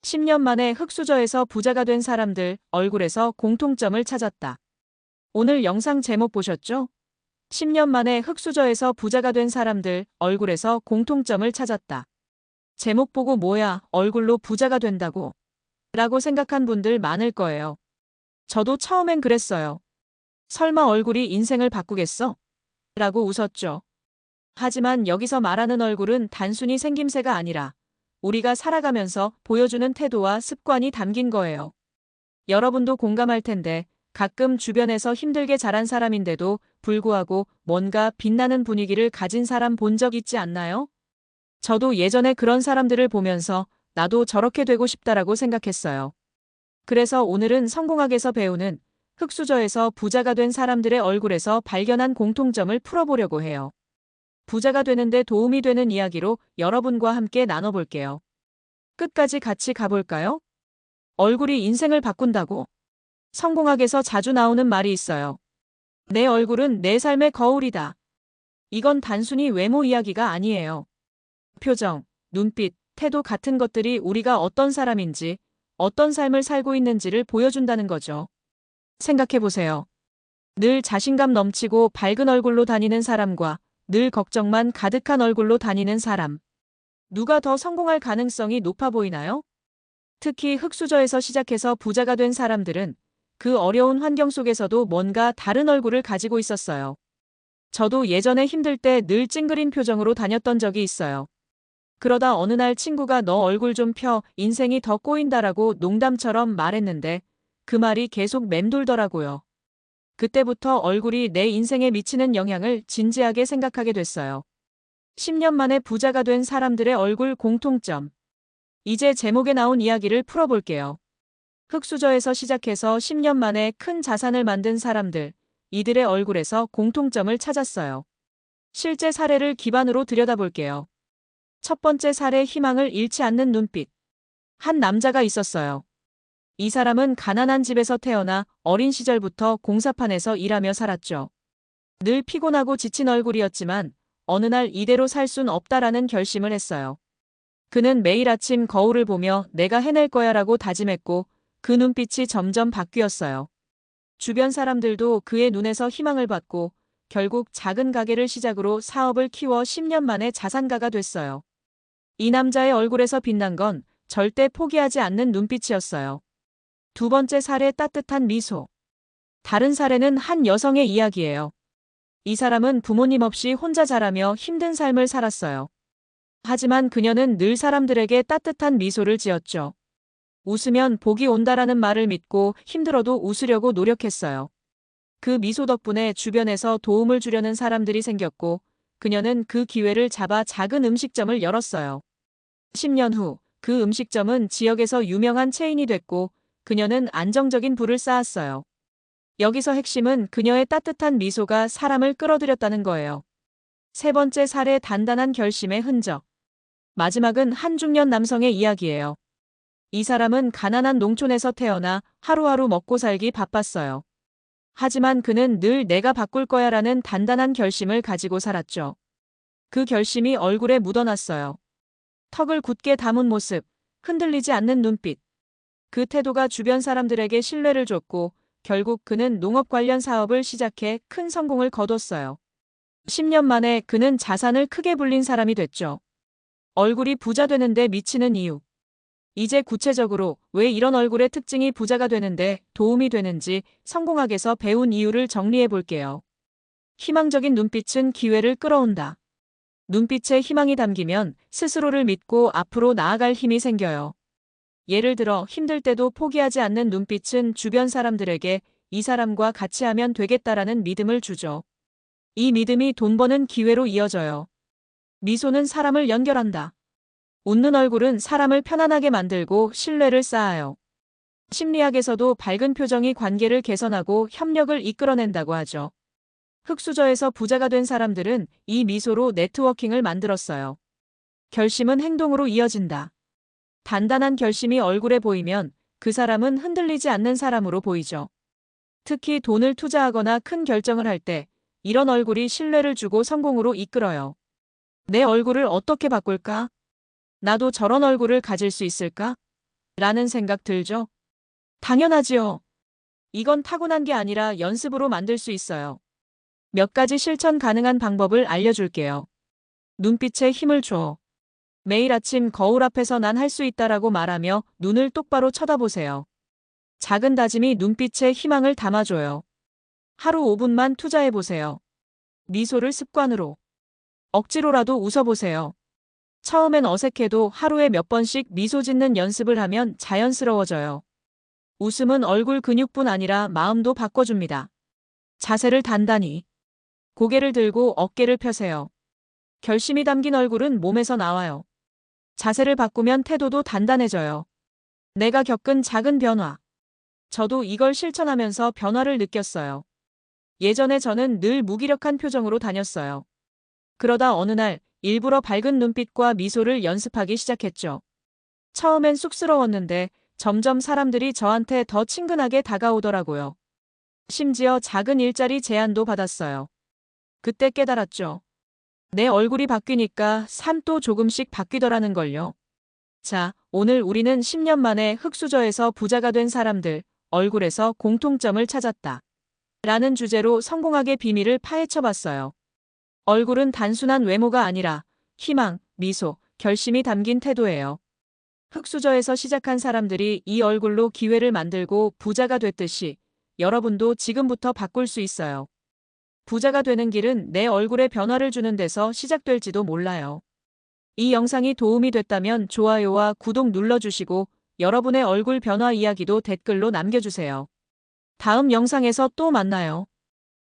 10년 만에 흙수저에서 부자가 된 사람들 얼굴에서 공통점을 찾았다. 오늘 영상 제목 보셨죠? 10년 만에 흙수저에서 부자가 된 사람들 얼굴에서 공통점을 찾았다. 제목 보고 뭐야, 얼굴로 부자가 된다고? 라고 생각한 분들 많을 거예요. 저도 처음엔 그랬어요. 설마 얼굴이 인생을 바꾸겠어? 라고 웃었죠. 하지만 여기서 말하는 얼굴은 단순히 생김새가 아니라 우리가 살아가면서 보여주는 태도와 습관이 담긴 거예요. 여러분도 공감할 텐데 가끔 주변에서 힘들게 자란 사람인데도 불구하고 뭔가 빛나는 분위기를 가진 사람 본 적 있지 않나요? 저도 예전에 그런 사람들을 보면서 나도 저렇게 되고 싶다라고 생각했어요. 그래서 오늘은 성공학에서 배우는 흙수저에서 부자가 된 사람들의 얼굴에서 발견한 공통점을 풀어보려고 해요. 부자가 되는데 도움이 되는 이야기로 여러분과 함께 나눠볼게요. 끝까지 같이 가볼까요? 얼굴이 인생을 바꾼다고. 성공학에서 자주 나오는 말이 있어요. 내 얼굴은 내 삶의 거울이다. 이건 단순히 외모 이야기가 아니에요. 표정, 눈빛, 태도 같은 것들이 우리가 어떤 사람인지, 어떤 삶을 살고 있는지를 보여준다는 거죠. 생각해보세요. 늘 자신감 넘치고 밝은 얼굴로 다니는 사람과 늘 걱정만 가득한 얼굴로 다니는 사람. 누가 더 성공할 가능성이 높아 보이나요? 특히 흙수저에서 시작해서 부자가 된 사람들은 그 어려운 환경 속에서도 뭔가 다른 얼굴을 가지고 있었어요. 저도 예전에 힘들 때 늘 찡그린 표정으로 다녔던 적이 있어요. 그러다 어느 날 친구가 너 얼굴 좀 펴, 인생이 더 꼬인다라고 농담처럼 말했는데 그 말이 계속 맴돌더라고요. 그때부터 얼굴이 내 인생에 미치는 영향을 진지하게 생각하게 됐어요. 10년 만에 부자가 된 사람들의 얼굴 공통점. 이제 제목에 나온 이야기를 풀어볼게요. 흙수저에서 시작해서 10년 만에 큰 자산을 만든 사람들, 이들의 얼굴에서 공통점을 찾았어요. 실제 사례를 기반으로 들여다볼게요. 첫 번째 사례, 희망을 잃지 않는 눈빛. 한 남자가 있었어요. 이 사람은 가난한 집에서 태어나 어린 시절부터 공사판에서 일하며 살았죠. 늘 피곤하고 지친 얼굴이었지만 어느 날 이대로 살 순 없다라는 결심을 했어요. 그는 매일 아침 거울을 보며 내가 해낼 거야라고 다짐했고 그 눈빛이 점점 바뀌었어요. 주변 사람들도 그의 눈에서 희망을 받고 결국 작은 가게를 시작으로 사업을 키워 10년 만에 자산가가 됐어요. 이 남자의 얼굴에서 빛난 건 절대 포기하지 않는 눈빛이었어요. 두 번째 사례, 따뜻한 미소. 다른 사례는 한 여성의 이야기예요. 이 사람은 부모님 없이 혼자 자라며 힘든 삶을 살았어요. 하지만 그녀는 늘 사람들에게 따뜻한 미소를 지었죠. 웃으면 복이 온다라는 말을 믿고 힘들어도 웃으려고 노력했어요. 그 미소 덕분에 주변에서 도움을 주려는 사람들이 생겼고 그녀는 그 기회를 잡아 작은 음식점을 열었어요. 10년 후 그 음식점은 지역에서 유명한 체인이 됐고 그녀는 안정적인 부를 쌓았어요. 여기서 핵심은 그녀의 따뜻한 미소가 사람을 끌어들였다는 거예요. 세 번째 사례, 단단한 결심의 흔적. 마지막은 한 중년 남성의 이야기예요. 이 사람은 가난한 농촌에서 태어나 하루하루 먹고 살기 바빴어요. 하지만 그는 늘 내가 바꿀 거야라는 단단한 결심을 가지고 살았죠. 그 결심이 얼굴에 묻어났어요. 턱을 굳게 담은 모습, 흔들리지 않는 눈빛. 그 태도가 주변 사람들에게 신뢰를 줬고 결국 그는 농업 관련 사업을 시작해 큰 성공을 거뒀어요. 10년 만에 그는 자산을 크게 불린 사람이 됐죠. 얼굴이 부자 되는데 미치는 이유. 이제 구체적으로 왜 이런 얼굴의 특징이 부자가 되는데 도움이 되는지 성공학에서 배운 이유를 정리해 볼게요. 희망적인 눈빛은 기회를 끌어온다. 눈빛에 희망이 담기면 스스로를 믿고 앞으로 나아갈 힘이 생겨요. 예를 들어 힘들 때도 포기하지 않는 눈빛은 주변 사람들에게 이 사람과 같이 하면 되겠다라는 믿음을 주죠. 이 믿음이 돈 버는 기회로 이어져요. 미소는 사람을 연결한다. 웃는 얼굴은 사람을 편안하게 만들고 신뢰를 쌓아요. 심리학에서도 밝은 표정이 관계를 개선하고 협력을 이끌어낸다고 하죠. 흙수저에서 부자가 된 사람들은 이 미소로 네트워킹을 만들었어요. 결심은 행동으로 이어진다. 단단한 결심이 얼굴에 보이면 그 사람은 흔들리지 않는 사람으로 보이죠. 특히 돈을 투자하거나 큰 결정을 할 때 이런 얼굴이 신뢰를 주고 성공으로 이끌어요. 내 얼굴을 어떻게 바꿀까? 나도 저런 얼굴을 가질 수 있을까? 라는 생각 들죠? 당연하지요. 이건 타고난 게 아니라 연습으로 만들 수 있어요. 몇 가지 실천 가능한 방법을 알려줄게요. 눈빛에 힘을 줘. 매일 아침 거울 앞에서 난 할 수 있다라고 말하며 눈을 똑바로 쳐다보세요. 작은 다짐이 눈빛에 희망을 담아줘요. 하루 5분만 투자해보세요. 미소를 습관으로. 억지로라도 웃어보세요. 처음엔 어색해도 하루에 몇 번씩 미소 짓는 연습을 하면 자연스러워져요. 웃음은 얼굴 근육뿐 아니라 마음도 바꿔줍니다. 자세를 단단히. 고개를 들고 어깨를 펴세요. 결심이 담긴 얼굴은 몸에서 나와요. 자세를 바꾸면 태도도 단단해져요. 내가 겪은 작은 변화. 저도 이걸 실천하면서 변화를 느꼈어요. 예전에 저는 늘 무기력한 표정으로 다녔어요. 그러다 어느 날 일부러 밝은 눈빛과 미소를 연습하기 시작했죠. 처음엔 쑥스러웠는데 점점 사람들이 저한테 더 친근하게 다가오더라고요. 심지어 작은 일자리 제안도 받았어요. 그때 깨달았죠. 내 얼굴이 바뀌니까 삶도 조금씩 바뀌더라는 걸요. 자, 오늘 우리는 10년 만에 흙수저에서 부자가 된 사람들, 얼굴에서 공통점을 찾았다. 라는 주제로 성공학의 비밀을 파헤쳐 봤어요. 얼굴은 단순한 외모가 아니라 희망, 미소, 결심이 담긴 태도예요. 흙수저에서 시작한 사람들이 이 얼굴로 기회를 만들고 부자가 됐듯이 여러분도 지금부터 바꿀 수 있어요. 부자가 되는 길은 내 얼굴에 변화를 주는 데서 시작될지도 몰라요. 이 영상이 도움이 됐다면 좋아요와 구독 눌러주시고 여러분의 얼굴 변화 이야기도 댓글로 남겨주세요. 다음 영상에서 또 만나요.